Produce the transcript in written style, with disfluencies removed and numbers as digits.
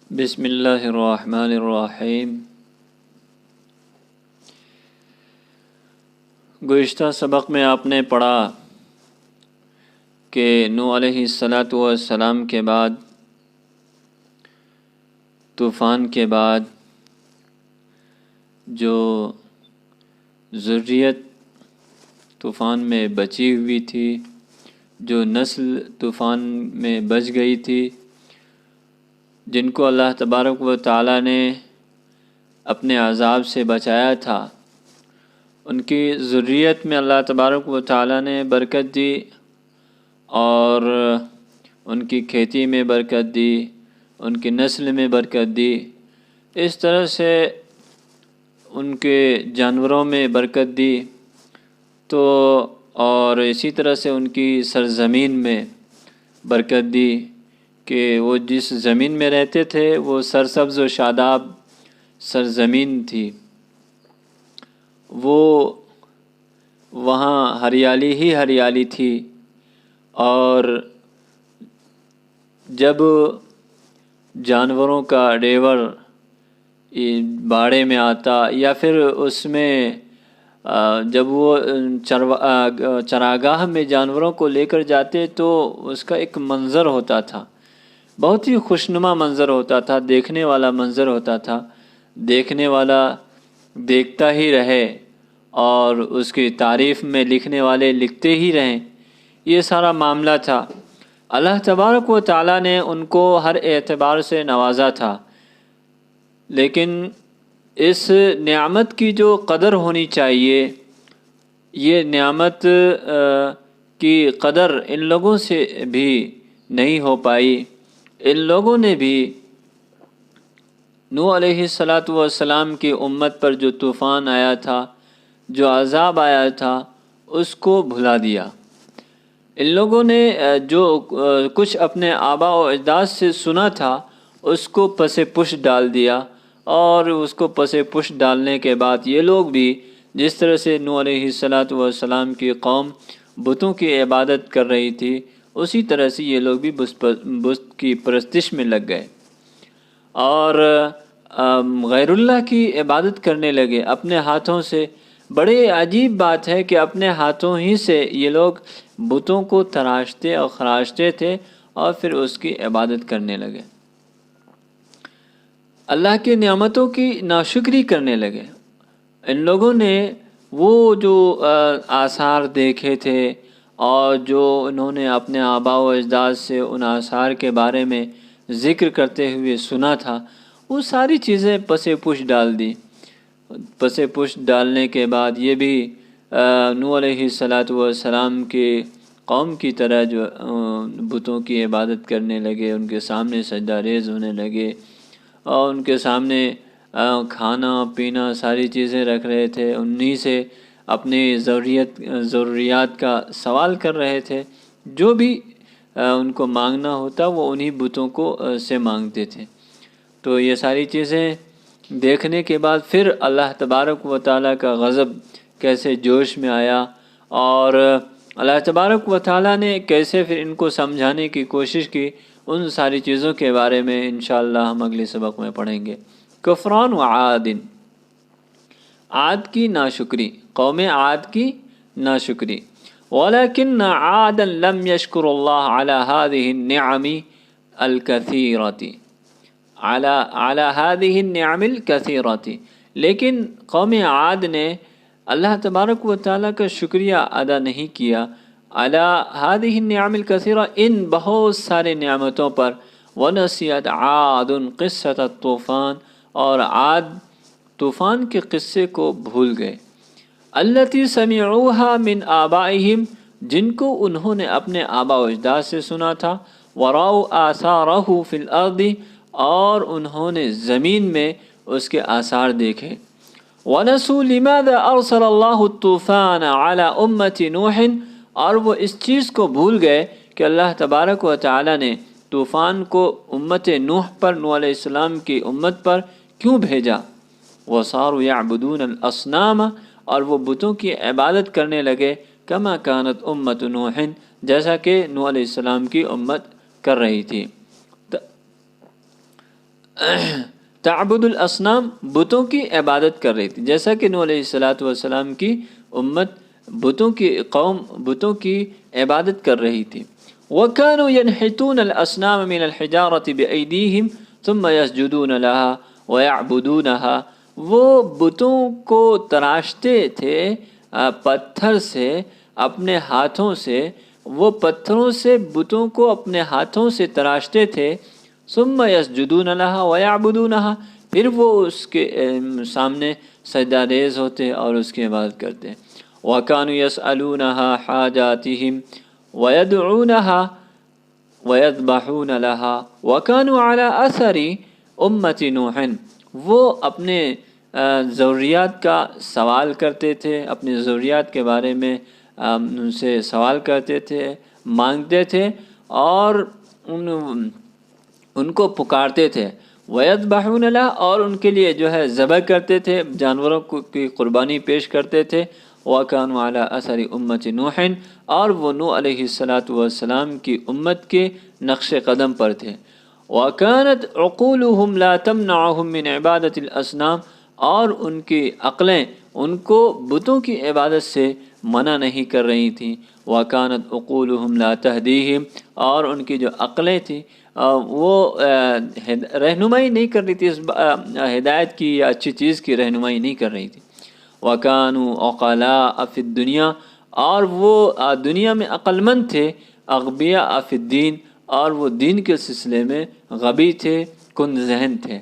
بسم اللہ الرحمن الرحیم۔ گزشتہ سبق میں آپ نے پڑھا کہ نوح علیہ السلام کے بعد، طوفان کے بعد جو ذریت طوفان میں بچی ہوئی تھی، جو نسل طوفان میں بچ گئی تھی، جن کو اللہ تبارک و تعالیٰ نے اپنے عذاب سے بچایا تھا، ان کی ذریت میں اللہ تبارک و تعالیٰ نے برکت دی اور ان کی کھیتی میں برکت دی، ان کی نسل میں برکت دی، اس طرح سے ان کے جانوروں میں برکت دی تو اور اسی طرح سے ان کی سرزمین میں برکت دی کہ وہ جس زمین میں رہتے تھے وہ سرسبز و شاداب سرزمین تھی، وہ وہاں ہریالی ہی ہریالی تھی، اور جب جانوروں کا ڈیور باڑے میں آتا یا پھر اس میں جب وہ چراگاہ میں جانوروں کو لے کر جاتے تو اس کا ایک منظر ہوتا تھا، بہت ہی خوشنما منظر ہوتا تھا، دیکھنے والا منظر ہوتا تھا، دیکھنے والا دیکھتا ہی رہے اور اس کی تعریف میں لکھنے والے لکھتے ہی رہیں، یہ سارا معاملہ تھا۔ اللہ تبارک و تعالیٰ نے ان کو ہر اعتبار سے نوازا تھا، لیکن اس نعمت کی جو قدر ہونی چاہیے، یہ نعمت کی قدر ان لوگوں سے بھی نہیں ہو پائی۔ ان لوگوں نے بھی نوح علیہ السلام کی امت پر جو طوفان آیا تھا، جو عذاب آیا تھا، اس کو بھلا دیا۔ ان لوگوں نے جو کچھ اپنے آباء و اجداد سے سنا تھا اس کو پس پش ڈال دیا، اور اس کو پس پش ڈالنے کے بعد یہ لوگ بھی جس طرح سے نوح علیہ السلام کی قوم بتوں کی عبادت کر رہی تھی، اسی طرح سے یہ لوگ بھی بت کی پرستش میں لگ گئے اور غیر اللہ کی عبادت کرنے لگے اپنے ہاتھوں سے۔ بڑے عجیب بات ہے کہ اپنے ہاتھوں ہی سے یہ لوگ بتوں کو تراشتے اور خراشتے تھے اور پھر اس کی عبادت کرنے لگے، اللہ کی نعمتوں کی ناشکری کرنے لگے۔ ان لوگوں نے وہ جو آثار دیکھے تھے اور جو انہوں نے اپنے آباء و اجداد سے ان آثار کے بارے میں ذکر کرتے ہوئے سنا تھا، وہ ساری چیزیں پس پش ڈال دی۔ پس پش ڈالنے کے بعد یہ بھی نوح علیہ السلام کے قوم کی طرح جو بتوں کی عبادت کرنے لگے، ان کے سامنے سجدہ ریز ہونے لگے اور ان کے سامنے کھانا پینا ساری چیزیں رکھ رہے تھے، انہی سے اپنی ضروریات کا سوال کر رہے تھے، جو بھی ان کو مانگنا ہوتا وہ انہی بتوں کو سے مانگتے تھے۔ تو یہ ساری چیزیں دیکھنے کے بعد پھر اللہ تبارک و تعالیٰ کا غضب کیسے جوش میں آیا، اور اللہ تبارک و تعالیٰ نے کیسے پھر ان کو سمجھانے کی کوشش کی، ان ساری چیزوں کے بارے میں انشاءاللہ ہم اگلے سبق میں پڑھیں گے۔ کفران و عاد، عاد کی ناشکری، قوم عاد کی ناشکری۔ وَلَكِنَّ عَادًا لَمْ يَشْكُرُ اللَّهَ عَلَى هَذِهِ النِّعَمِ الْكَثِيرَةِ عَلَى هَذِهِ النِّعَمِ الْكَثِيرَةِ، لیکن قوم عاد نے اللہ تبارک و تعالیٰ کا شکریہ ادا نہیں کیا، عَلَى هَذِهِ النِّعَمِ الْكَثِيرَةِ، ان بہت سارے نعمتوں پر۔ وَنَسِيَتْ عَادٌ قِصَّةَ الطوفان، اور عاد طوفان کے قصے کو بھول گئے۔ الَّتِي سَمِعُوهَا مِنْ آبَائِهِمْ، جن کو انہوں نے اپنے آباء و اجداد سے سنا تھا۔ وَرَأَوْا آثَارَهُ فِي الْأَرْضِ، اور انہوں نے زمین میں اس کے آثار دیکھے۔ وَنَسُوا لِمَاذَا أَرْسَلَ اللَّهُ الطُّوفَانَ عَلَى أُمَّةِ نُوحٍ، اور وہ اس چیز کو بھول گئے کہ اللہ تبارک و تعالیٰ نے طوفان کو امت نوح پر، نوح علیہ السلام کی امت پر کیوں بھیجا۔ وَصَارُوا يَعْبُدُونَ الْأَصْنَامَ، اور وہ بتوں کی عبادت کرنے لگے، كَمَا كَانَتْ أُمَّةُ نُوحٍ، جیسا کہ نوح علیہ السلام کی امت کر رہی تھی۔ تعبد الاصنام بتوں کی عبادت کر رہی تھی، جیسا کہ نوح علیہ الصلاۃ والسلام کی امت بتوں کی قوم بتوں کی عبادت کر رہی تھی۔ وَكَانُوا يَنْحِتُونَ الْأَصْنَامَ مِنَ الْحِجَارَةِ بِأَيْدِيهِمْ ثُمَّ يَسْجُدُونَ لَهَا وَيَعْبُدُونَهَا، وہ بتوں کو تراشتے تھے پتھر سے اپنے ہاتھوں سے، وہ پتھروں سے بتوں کو اپنے ہاتھوں سے تراشتے تھے۔ ثم یسجدون لها ویعبدونها، پھر وہ اس کے سامنے سجدہ ریز ہوتے اور اس کی عبادت کرتے۔ وَكَانُوا يَسْأَلُونَهَا حَاجَاتِهِمْ وَيَدْعُونَهَا وَيَذْبَحُونَ لَهَا وَكَانُوا عَلَى أَثَرِ أُمَّةِ نُوحٍ، وہ اپنے ضروریات کا سوال کرتے تھے، اپنی ضروریات کے بارے میں ان سے سوال کرتے تھے، مانگتے تھے اور ان کو پکارتے تھے۔ وَيَذْبَحُونَ لَهَا، اور ان کے لیے جو ہے ذبح کرتے تھے، جانوروں کی قربانی پیش کرتے تھے۔ وَكَانُوا عَلَى أَثَرِ أُمَّةِ نُوحٍ، اور وہ نوح علیہ السلام کی امت کے نقش قدم پر تھے۔ وَكَانَتْ عُقُولُهُمْ لَا تَمْنَعُهُمْ مِنْ عِبَادَةِ الْأَصْنَامِ، اور ان کی عقلیں ان کو بتوں کی عبادت سے منع نہیں کر رہی تھیں۔ وَكَانَتْ عُقُولُهُمْ لَا تَهْدِيهِمْ، اور ان کی جو عقلیں تھیں وہ رہنمائی نہیں کر رہی تھی، اس ہدایت کی یا اچھی چیز کی رہنمائی نہیں کر رہی تھی۔ وَكَانُوا عُقَلَاءَ فِي الدُّنْيَا، اور وہ دنیا میں عقل مند تھے۔ اغبیاء فی الدین، اور وہ دین کے سلسلے میں غبی تھے، کند ذہن تھے۔